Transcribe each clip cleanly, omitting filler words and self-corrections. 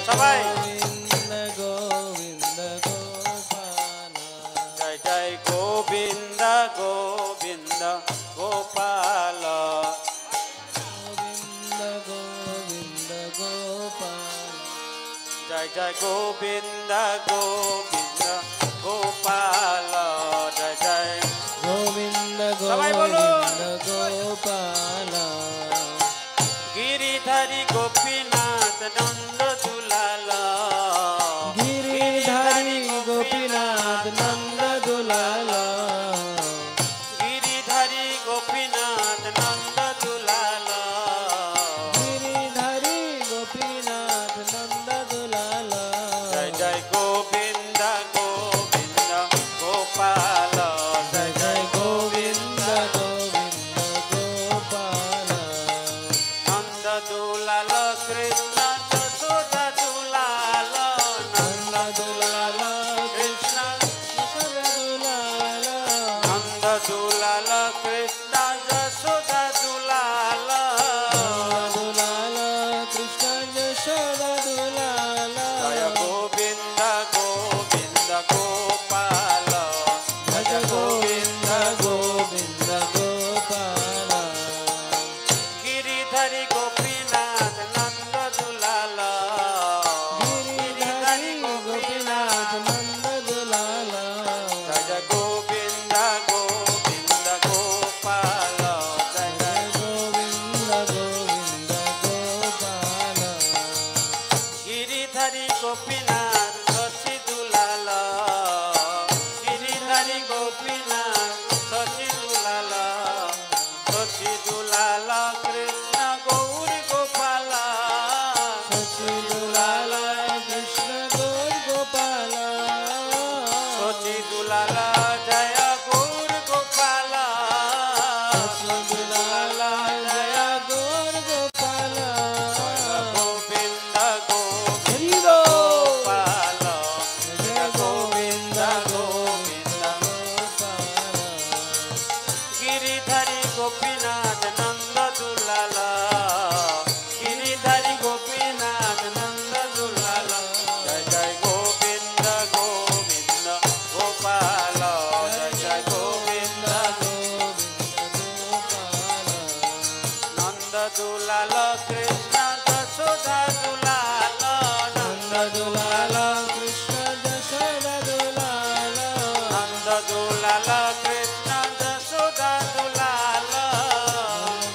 সবাই গোবিন্দ গোপাল জয় জয় গোবিন্দ গোবিন্দ গোপাল গোবিন্দ গোবিন্দ গোপাল জয় জয় গোবিন্দ গোবিন্দ গোপাল জয় জয় গোবিন্দ সবাই বলুন। গোবিন্দ গোপাল গিরিধারী গোপীনাথ নন্দ দুলাল গিরিধারী গোপীনাথ নন্দ দুলাল গিরিধারী গোপীনাথ নন্দ দুলাল গিরিধারী গোপীনাথ নন্দ দুলাল জয় জয় গোবিন্দ গোবিন্দ গোপাল জয় জয় গোবিন্দ গোবিন্দ গোপাল নন্দ দুলাল কৃষ্ণ যশোদা দুলাল নন্দ দুলাল কৃষ্ণ দুলাল নন্দ দুলাল কৃষ্ণ যশোদা দুলাল দুলাল কৃষ্ণ যশোদা দুলাল জয় গোবিন্দ গোবিন্দ গোপাল ভজ গোবিন্দ গোবিন্দ গোপাল গিরিধারী গোপীনাথ নন্দ দুলাল গিরিধারী গোপীনাথ নন্দ দুলাল জয় গোবিন্দ গোবিন্দ গোপাল জয় জয় গোবিন্দ গোবিন্দ গোপাল গিরিধারী গোপীনাথ শশী দুলাল গিরিধারী গোপীনাথ শশী দুলাল শশী দুলাল কৃষ্ণ গৌর গোপাল শশী দুলাল কৃষ্ণ গৌর গোপাল শশী দুলাল জয় গৌর গোপাল শশী দুলাল জয় গৌর গোপাল গোবিন্দ গোবিন্দ হরি বল। গোপাল জয় গোবিন্দ গোবিন্দ গোপাল গিরিধারী গোপীনাথ নন্দ দুলাল গিরিধারী গোপীনাথ নন্দ দুলাল জয় জয় গোবিন্দ গোবিন্দ গোপাল জয় জয় গোবিন্দ নন্দ দুলাল কৃষ্ণ যশোদা দুলাল নন্দ দুলাল কৃষ্ণ যশোদা দুলাল নন্দ দুলাল কৃষ্ণ যশোদা দুলাল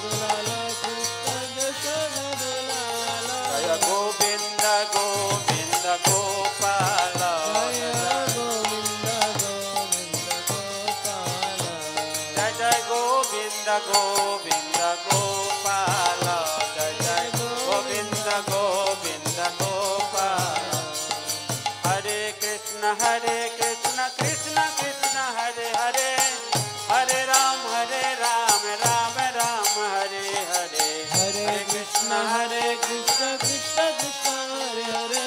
দুলাল কৃষ্ণ যশোদা দুলাল জয় গোবিন্দ গোবিন্দ গোপাল জয় গোবিন্দ গোবিন্দ গোপাল জয় জয় গোবিন্দ গোবিন্দ গোপাল জয় জয় গোবিন্দ গোবিন্দ গোপাল হরে কৃষ্ণ কৃষ্ণ কৃষ্ণ হরে হরে হরে রাম রাম রাম হরে হরে हरे कृष्ण कृष्ण कृष्ण हरे हरे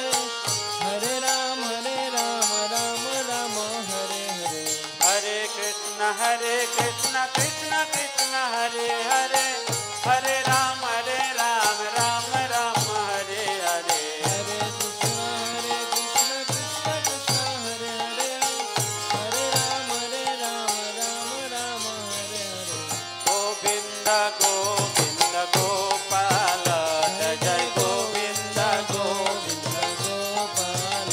हरे राम राम राम हरे हरे हरे कृष्ण कृष्ण कृष्ण हरे हरे हरे राम राम राम हरे हरे हरे कृष्ण कृष्ण कृष्ण हरे हरे हरे राम राम हरे हरे गोविंद गोविंद गोपाल जय जय गोविंद गोविंद गोपाल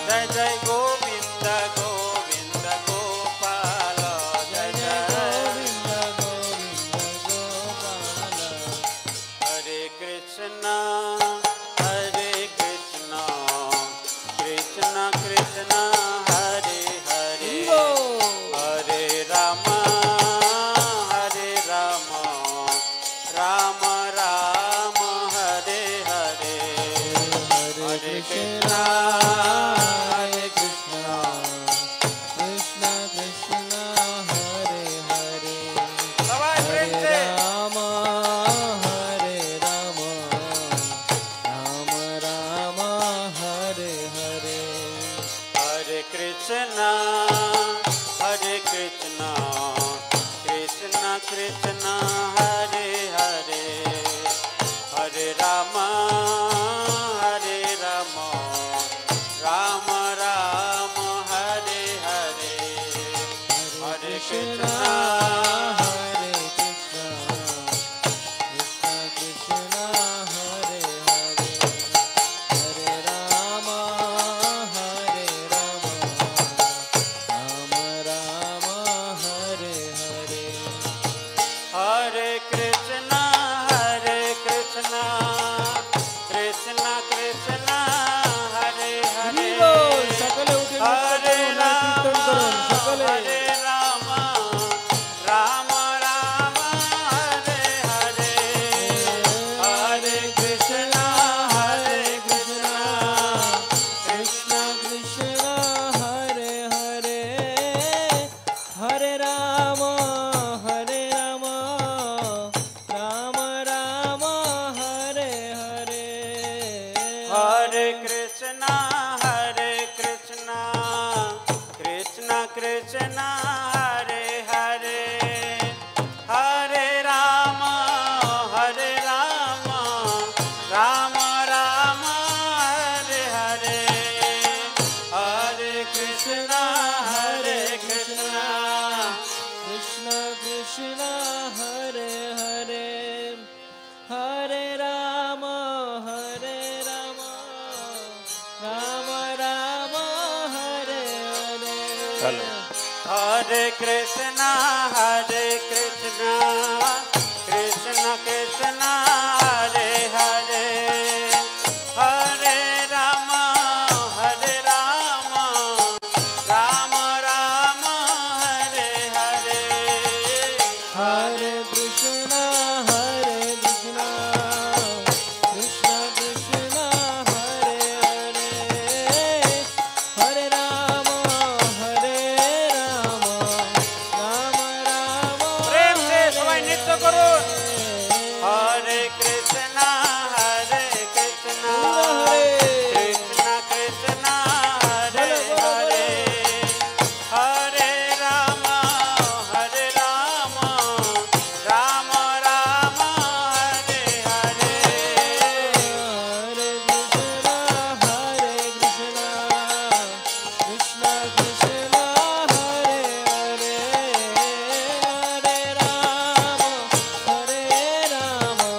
जय जय गोविंद गोविंद गोपाल जय जय गोविंद गोविंद गोपाल हरे कृष्ण कृष्ण कृष्ण हरे हरे हरे राम राम राम हरे हरे हरे कृष्ण कृष्ण कृष्ण हरे हरे सवाई हरे प्रेम से Ram Ram Ram Hare Hare Hare Krishna Krishna Krishna Hare Hare Hare Ram Krishna, Hare Krishna, Krishna Krishna, Hare Hare, Hare Rama, Hare Rama, Rama Rama, Hare Hare, Hare Krishna, Hare Krishna, Krishna Krishna Hare Hare Hare Rama Hare Rama Rama Rama Hare Hare Hare Krishna, Hare Krishna, Krishna Krishna, Hare Hare, Hare Rama, Hare Rama, Rama Rama, Hare Hare, Hare Krishna Hare Krishna Krishna Krishna Hare Hare Hare Rama Hare Rama Rama Rama प्रेम से सबाई नृत्य करो। Hare Hare Krishna, Hare Krishna, Hare Krishna Krishna, Hare Hare, Hare Rama, Hare Rama, Rama Rama, Hare Hare. Hare Krishna Hare Krishna Krishna Krishna Hare Hare Hare Rama Hare Rama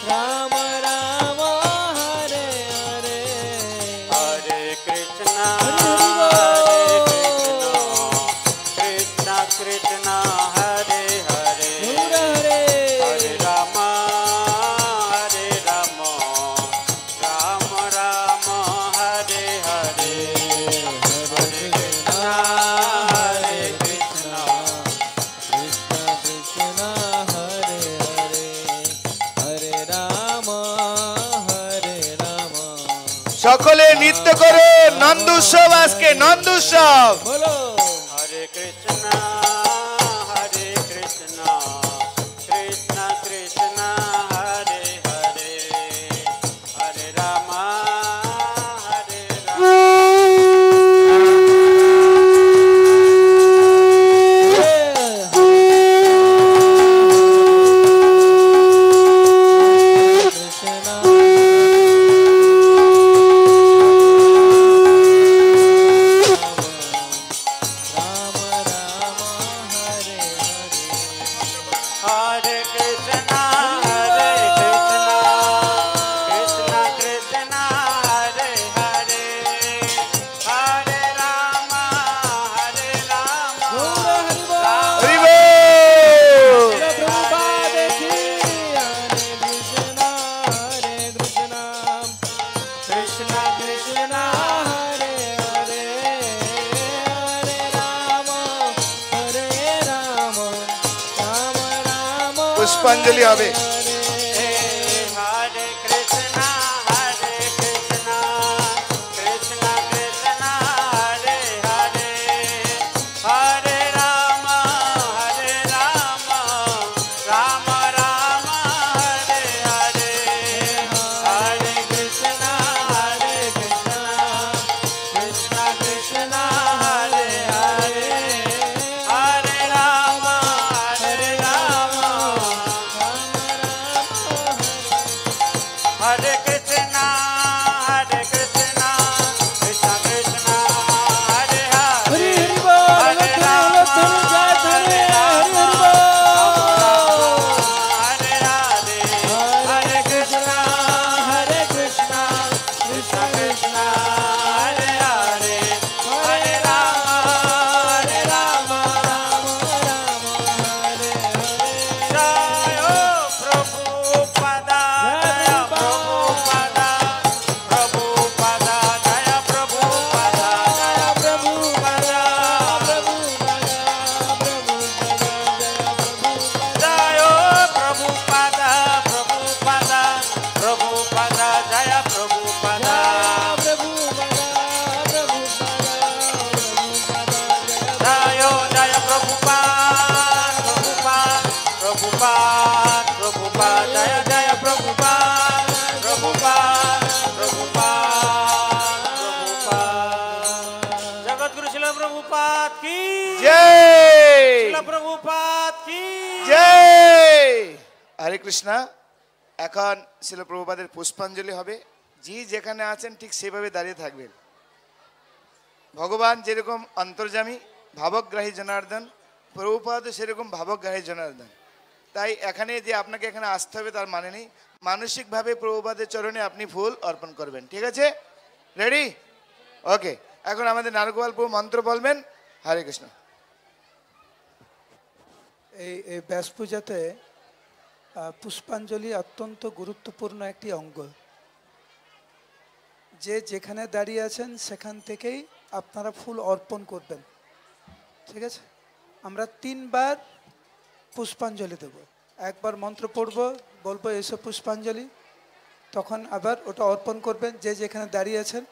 Rama Rama Hare Hare Hare Krishna, Krishna Krishna, Hare Hare, Hare Rama, Hare Rama, Rama Rama, Hare Hare, Hare Krishna, Hare Krishna, Krishna Krishna Hare Hare Hare Rama Hare Rama সকলে নৃত্য করে নন্দুৎসব আজকে নন্দুৎসব বলো Hare Krishna, Hare Krishna, Krishna Krishna, Hare Hare, Hare Rama, Hare Rama. Hare Krishna, Hare Krishna, Krishna Krishna, Hare Hare, Hare Rama, Hare Rama, Hari Rama বল। Krishna Krishna, পুষ্পাঞ্জলি হবে Hare Krishna, Hare Krishna, Krishna Krishna, Hare Hare, Hare Rama, Hare Rama, Rama Rama, Hare Hare, Hare Krishna, Hare Krishna, Krishna Krishna, Hare Hare, Hare Rama, Hare Rama. Hare Krishna, Hare Krishna, Krishna Krishna, Hare Hare, Hare Rama, Hare Rama, Hare Hare, Hare Krishna, Hare Krishna, Krishna Krishna, Hare Hare, Hare Rama, Hare Rama, Jai Ho Prabhupada, Jai Prabhupada, Prabhupada, Jai Prabhupada, Jai Prabhupada, Jai Ho Prabhupada, Prabhupada, Prabhupada, Jai Prabhupada. Prabhupada की জয় হরে কৃষ্ণ। এখন শিল প্রভুপাদের পুষ্পাঞ্জলি হবে। জি যেখানে আছেন ঠিক সেভাবে দাঁড়িয়ে থাকবেন। ভগবান যেরকম অন্তর্যামী ভাবগ্রাহী জনার্দন, প্রভুপাদ সেরকম ভাবগ্রাহী জনার্দন। তাই এখানে যে আপনাকে এখানে আসতে হবে তার মানে নেই। মানসিকভাবে প্রভুপাদের চরণে আপনি ফুল অর্পণ করবেন। ঠিক আছে? রেডি? ওকে। এখন আমাদের নারগোপাল প্রভু মন্ত্র বলবেন। হরে কৃষ্ণ। এই ব্যাস পূজাতে পুষ্পাঞ্জলি অত্যন্ত গুরুত্বপূর্ণ একটি অঙ্গ। যে যেখানে দাঁড়িয়ে আছেন সেখান থেকেই আপনারা ফুল অর্পণ করবেন। ঠিক আছে? আমরা 3 বার পুষ্পাঞ্জলি দেব। একবার মন্ত্র পড়ব, বলবো এসব পুষ্পাঞ্জলি, তখন আবার ওটা অর্পণ করবেন। যে যেখানে দাঁড়িয়ে আছেন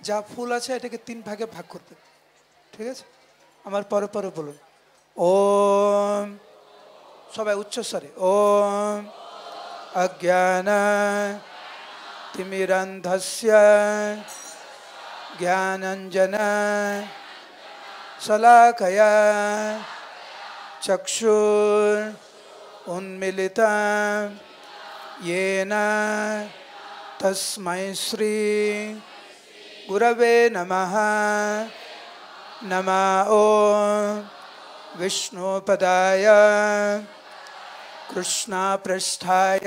যা ফুল আছে এটাকে 3 ভাগে ভাগ করবেন। ঠিক আছে? আমার পরে পরে বলুন। ওম, সবাই উচ্চস্বরে, ওম অজ্ঞান তিমিরন্ধস্য জ্ঞানাঞ্জন শলাকয়া চক্ষুর উন্মিলিতং येन तस्मै श्री गुरवे नमः। नमः ओम विष्णुपदाय कृष्णपृष्ठाय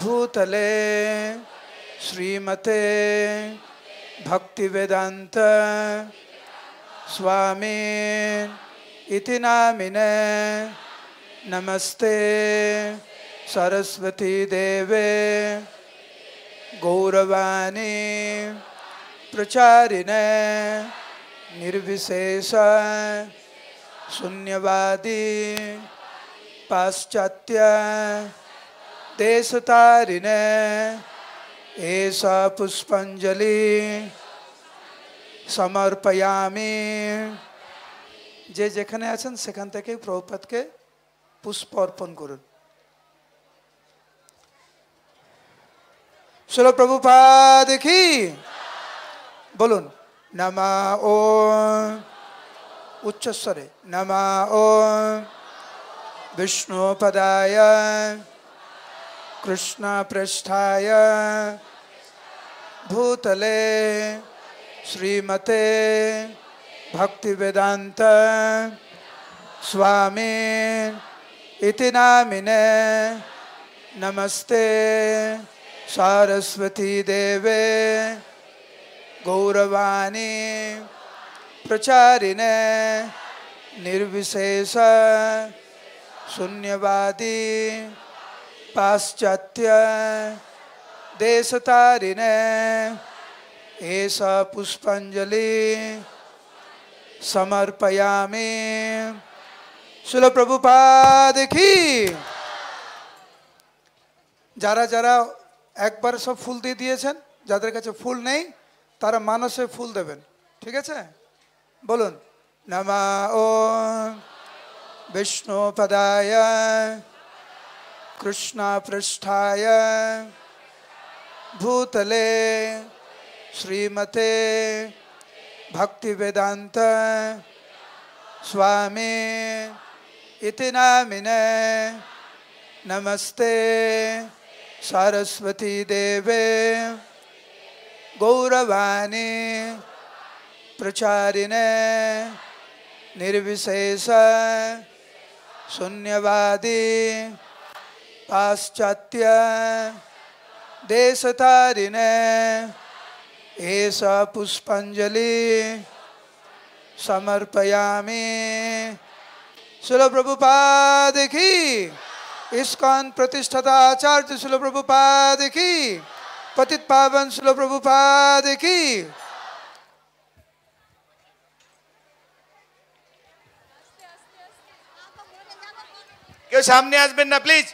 भूतले श्रीमते भक्तिवेदांत स्वामी इति नामिने नमस्ते सरस्वती देवे गौरवाणी प्रचारिणे निर्विशेष शून्यवादी पाश्चात्य देशतारिणे एषा पुष्पांजलि समर्पयामि। যে যেখানে আছেন সেখান থেকে প্রভুপাদকে পুষ্প অর্পণ করুন। শিল প্রভুপাদ কি বলুন। নমঃ ওম, উচ্চস্বরে, নমঃ ওম বিষ্ণুপদায় কৃষ্ণপৃষ্ঠায় ভূতলে শ্রীমতে भक्तिवेदांत स्वामी इति नामिने नमस्ते सरस्वती देवे गौरवाणी प्रचारिणे निर्विशेष शून्यवादी पाश्चात्य देशतारिणे एषा पुष्पांजलि समर्पयामि। শিল প্রভুপাদ কি। যারা যারা একবার সব ফুল দিয়ে দিয়েছেন, যাদের কাছে ফুল নেই তারা মানসে ফুল দেবেন। ঠিক আছে? বলুন। নমঃ ওম বিষ্ণুপদায় কৃষ্ণপৃষ্ঠায় ভূতলে শ্রীমতে भक्तिवेदांत स्वामी इति नामिने नमस्ते सरस्वती देवे गौरवाणी प्रचारिणे निर्विशेष शून्यवादी पाश्चात्य देशतारिणे एषा पुष्पांजलि समर्पयामि। शिल प्रभुपाद की। इस्कॉन प्रतिष्ठाता आचार्य शिल प्रभुपाद की। पतित पावन शिल प्रभुपाद की। কেউ সামনে আসবেন না প্লিজ।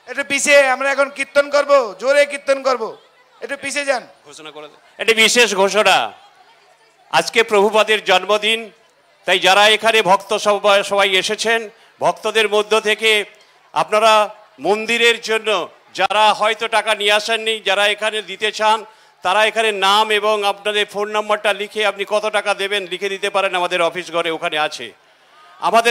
একটু পিছিয়ে, আমরা এখন কীর্তন করব, জোরে কীর্তন করব, একটু পিছিয়ে যান। ঘোষণা করে দেন। এটি বিশেষ ঘোষণা, আজকে প্রভুপাদের জন্মদিন, তাই যারা এখানে ভক্ত সবাই এসেছেন, ভক্তদের মধ্য থেকে আপনারা মন্দিরের জন্য যারা হয়তো টাকা নিয়ে আসেননি, যারা এখানে দিতে চান তারা এখানে নাম এবং আপনাদের ফোন নাম্বারটা লিখে আপনি কত টাকা দেবেন লিখে দিতে পারেন, আমাদের অফিস ঘরে ওখানে আছে। আমাদের